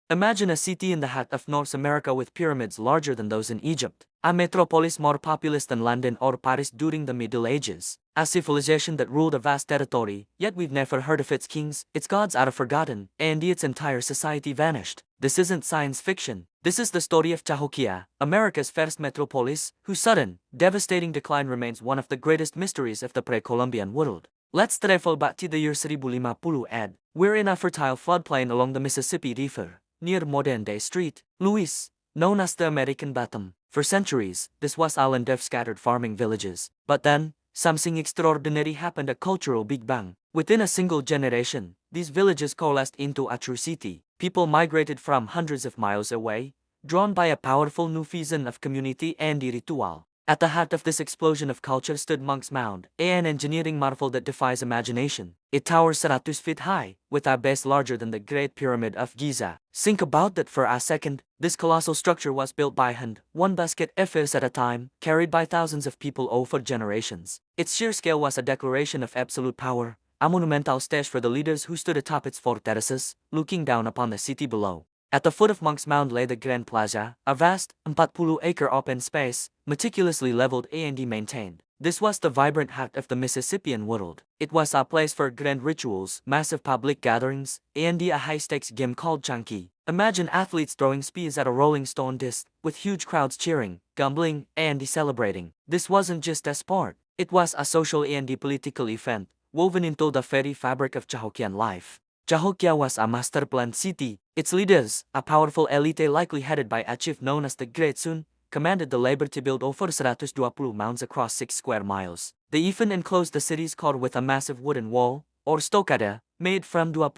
Imagine a city in the heart of North America with pyramids larger than those in Egypt, a metropolis more populous than London or Paris during the Middle Ages, a civilization that ruled a vast territory, yet we've never heard of its kings, its gods are forgotten, and its entire society vanished. This isn't science fiction. This is the story of Cahokia, America's first metropolis, whose sudden, devastating decline remains one of the greatest mysteries of the pre-Columbian world. Let's travel back to the year 1050 AD. We're in a fertile floodplain along the Mississippi River, near modern-day St. Louis, known as the American Bottom. For centuries, this was a land of scattered farming villages. But then, something extraordinary happened, a cultural Big Bang. Within a single generation, these villages coalesced into a true city. People migrated from hundreds of miles away, drawn by a powerful new vision of community and ritual. At the heart of this explosion of culture stood Monks Mound, an engineering marvel that defies imagination. It towers 100 feet high, with a base larger than the Great Pyramid of Giza. Think about that for a second. This colossal structure was built by hand, one basket affairs at a time, carried by thousands of people over generations. Its sheer scale was a declaration of absolute power, a monumental stage for the leaders who stood atop its four terraces, looking down upon the city below. At the foot of Monks Mound lay the Grand Plaza, a vast, 40-acre open space, meticulously leveled and maintained. This was the vibrant heart of the Mississippian world. It was a place for grand rituals, massive public gatherings, and a high-stakes game called chunky. Imagine athletes throwing spears at a rolling stone disc, with huge crowds cheering, gambling, and celebrating. This wasn't just a sport. It was a social and political event, woven into the very fabric of Cahokian life. Cahokia was a master-planned city. Its leaders, a powerful elite likely headed by a chief known as the Great Sun, commanded the labor to build over 120 mounds across 6 square miles. They even enclosed the city's core with a massive wooden wall, or stockade, made from 20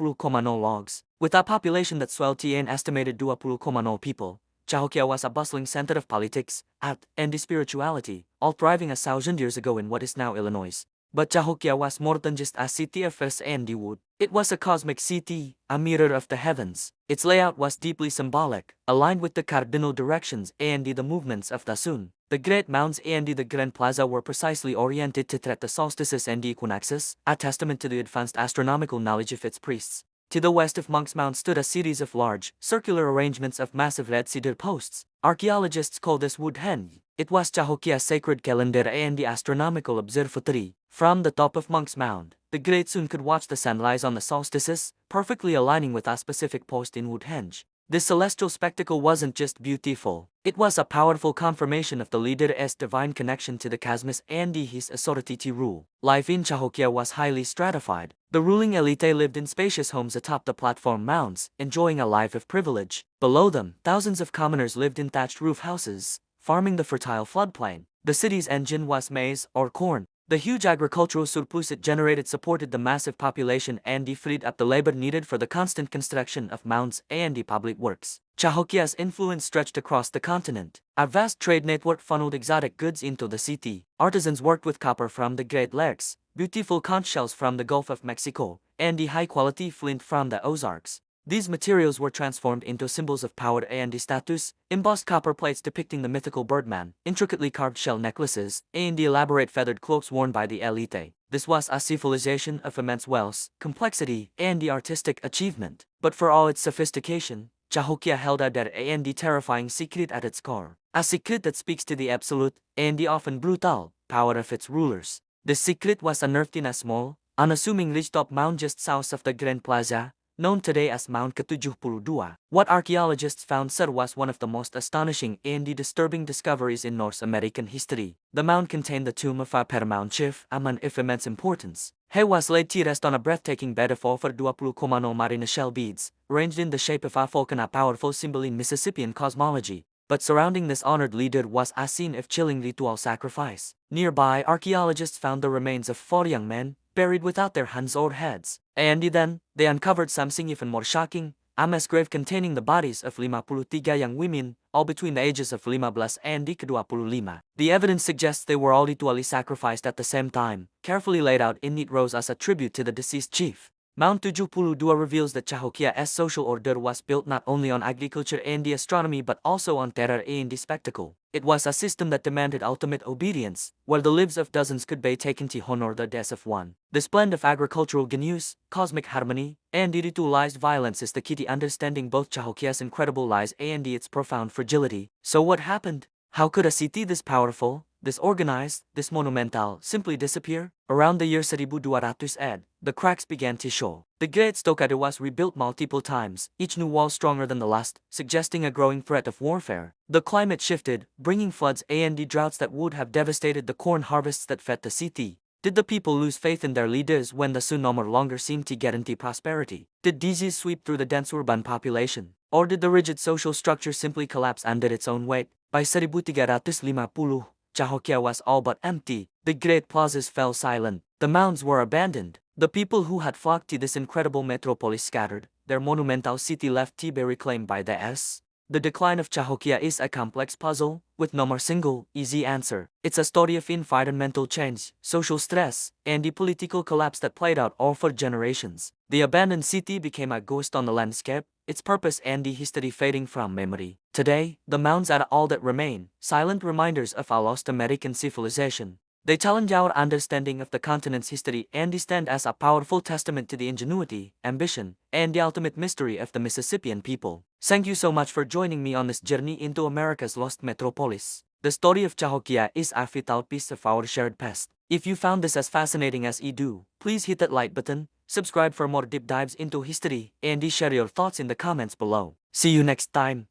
logs. With a population that swelled to an estimated 20 people, Cahokia was a bustling center of politics, art, and spirituality, all thriving 1,000 years ago in what is now Illinois. But Cahokia was more than just a city of flesh and wood. It was a cosmic city, a mirror of the heavens. Its layout was deeply symbolic, aligned with the cardinal directions and the movements of the sun. The great mounds and the Grand Plaza were precisely oriented to treat the solstices and the equinoxes, a testament to the advanced astronomical knowledge of its priests. To the west of Monks Mound stood a series of large, circular arrangements of massive red cedar posts. Archaeologists call this Woodhenge. It was Cahokia's sacred calendar and the astronomical observatory. From the top of Monks Mound, the Great Sun could watch the sunrise on the solstices, perfectly aligning with a specific post in Woodhenge. This celestial spectacle wasn't just beautiful. It was a powerful confirmation of the leader's divine connection to the cosmos and his authority to rule. Life in Cahokia was highly stratified. The ruling elite lived in spacious homes atop the platform mounds, enjoying a life of privilege. Below them, thousands of commoners lived in thatched roof houses, farming the fertile floodplain. The city's engine was maize or corn. The huge agricultural surplus it generated supported the massive population and freed up the labor needed for the constant construction of mounds and the public works. Cahokia's influence stretched across the continent. A vast trade network funneled exotic goods into the city. Artisans worked with copper from the Great Lakes, beautiful conch shells from the Gulf of Mexico, and the high-quality flint from the Ozarks. These materials were transformed into symbols of power and status, embossed copper plates depicting the mythical Birdman, intricately carved shell necklaces, and the elaborate feathered cloaks worn by the elite. This was a civilization of immense wealth, complexity, and the artistic achievement. But for all its sophistication, Cahokia held a dead and terrifying secret at its core. A secret that speaks to the absolute, and the often brutal, power of its rulers. This secret was unearthed in a small, unassuming ridgetop mound just south of the Grand Plaza, known today as Mount Ke-72. What archaeologists found, sir, was one of the most astonishing and disturbing discoveries in North American history. The mound contained the tomb of a paramount chief, a man of immense importance. He was laid to rest on a breathtaking bed of over 20 marine shell beads, arranged in the shape of a falcon, a powerful symbol in Mississippian cosmology. But surrounding this honored leader was a scene of chilling ritual sacrifice. Nearby, archaeologists found the remains of 4 young men, buried without their hands or heads. And then, they uncovered something even more shocking, a mass grave containing the bodies of 53 young women, all between the ages of 15 and 25. The evidence suggests they were all ritually sacrificed at the same time, carefully laid out in neat rows as a tribute to the deceased chief. Mount 72 reveals that Cahokia's social order was built not only on agriculture and the astronomy but also on terror and the spectacle. It was a system that demanded ultimate obedience, where the lives of dozens could be taken to honor the death of one. This blend of agricultural genius, cosmic harmony, and ritualized violence is the key to understanding both Cahokia's incredible lies and its profound fragility. So what happened? How could a city this powerful, this organized, this monumental, simply disappear? Around the year 1200 the cracks began to show. The Great Stockade was rebuilt multiple times, each new wall stronger than the last, suggesting a growing threat of warfare. The climate shifted, bringing floods and droughts that would have devastated the corn harvests that fed the city. Did the people lose faith in their leaders when the sun no longer seemed to guarantee prosperity? Did disease sweep through the dense urban population? Or did the rigid social structure simply collapse under its own weight? By 1350, Cahokia was all but empty. The great plazas fell silent. The mounds were abandoned. The people who had flocked to this incredible metropolis scattered. Their monumental city left to be reclaimed by the S. The decline of Cahokia is a complex puzzle, with no more single, easy answer. It's a story of environmental change, social stress, and the political collapse that played out over generations. The abandoned city became a ghost on the landscape, its purpose and the history fading from memory. Today, the mounds are all that remain, silent reminders of our lost American civilization. They challenge our understanding of the continent's history and they stand as a powerful testament to the ingenuity, ambition, and the ultimate mystery of the Mississippian people. Thank you so much for joining me on this journey into America's lost metropolis. The story of Cahokia is a vital piece of our shared past. If you found this as fascinating as I do, please hit that like button, subscribe for more deep dives into history, and share your thoughts in the comments below. See you next time.